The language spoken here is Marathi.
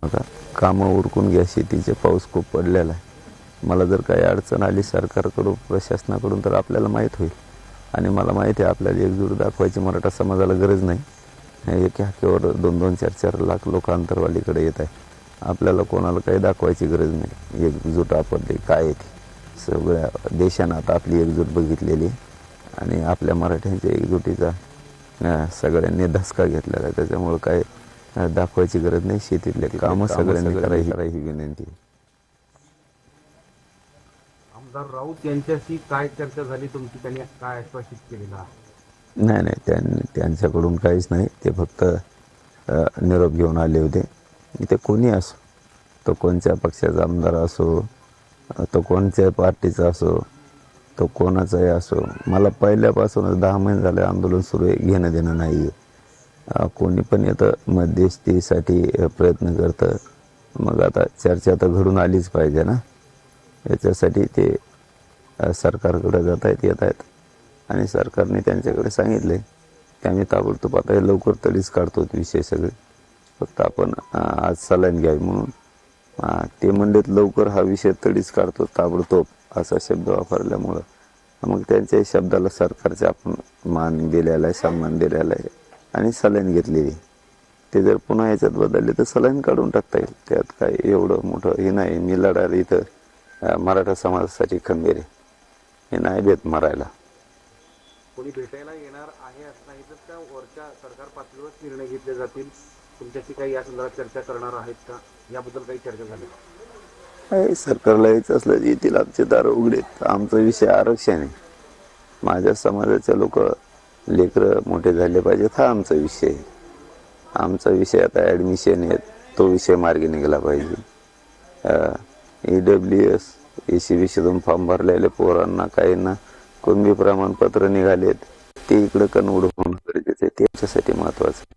आता कामं उरकून घ्या, शेतीचे पाऊस खूप पडलेला आहे। मला जर काही अडचण आली सरकारकडून प्रशासनाकडून तर आपल्याला माहीत होईल। आणि मला माहिती आहे आपल्याला एकजूट दाखवायची मराठा समाजाला गरज नाही। एका हाकेवर 2-2, 4-4 लाख लोक अंतरवालीकडे येत आहे। आपल्याला कोणाला काही दाखवायची गरज नाही। एकजूट आपण ते काय आहे ते सगळ्या देशानं आता आपली एकजूट बघितलेली आणि आपल्या मराठ्यांच्या एकजुटीचा सगळ्यांनी धसका घेतलेला आहे। त्याच्यामुळे काय दाखवायची गरज नाही। शेतीतले कामं सगळ्यांनी करायची ही विनंती आहे। आमदार राऊत यांच्याशी काय चर्चा झाली तुमची, त्यांनी काय आश्वासित केलेलं आहे? नाही, त्यांच्याकडून काहीच नाही। ते फक्त निरोप घेऊन आले होते। ते कोणी असो, तो कोणत्या पक्षाचा आमदार असो, तो कोणत्या पार्टीचा असो, तो कोणाचाही असो, मला पहिल्यापासूनच 10 महिने झाले आंदोलन सुरू आहे, घेणं देणं नाही आहे। कोणी पण येतं मध्यस्थीसाठी प्रयत्न करतं, मग आता चर्चा तर घडून आलीच पाहिजे ना। याच्यासाठी ते सरकारकडे जात आहेत, येत आहेत आणि सरकारने त्यांच्याकडे सांगितले की आम्ही ताबडतोब आता हे लवकर तडीच काढतो विषय सगळे, फक्त आपण आज सलाईन घ्यावी म्हणून ते म्हणलेत लवकर हा विषय तडीच काढतो ताबडतोब असा शब्द वापरल्यामुळं मग त्यांच्या शब्दाला सरकारचा आपण मान दिलेला आहे, सन्मान दिलेला आहे आणि सलाईन घेतलेली। ते जर पुन्हा याच्यात बदलले तर सलाईन काढून टाकता येईल, त्यात काय एवढं मोठं हे नाही। मी लढायला इथं मराठा समाजासाठी खंबीर आहे, हे नाही भेट मारायला। कोणी भेटायला येणार आहे असं सांगितलं का? वरच्या सरकार पातळीवर निर्णय घेतले जातील, तुमच्याशी काही या संदर्भात चर्चा करणार आहेत का? याबद्दल काही चर्चा झाली? सरकारला यायचं असलं येतील, आमचे दार उघडेत। आमचा विषय आरक्षण आहे। माझ्या समाजाचे लोक लेकरं मोठे झाले पाहिजेत, हा आमचा विषय आहे। आमचा विषय आता ॲडमिशन आहे, तो विषय मार्गी निघाला पाहिजे। EWS ECBC फॉर्म भरलेले पोरांना काहींना कुणबी प्रमाणपत्र निघालेत, ते इकडं कन्वर्ट होणं गरजेचं आहे, त्याच्यासाठी महत्त्वाचं।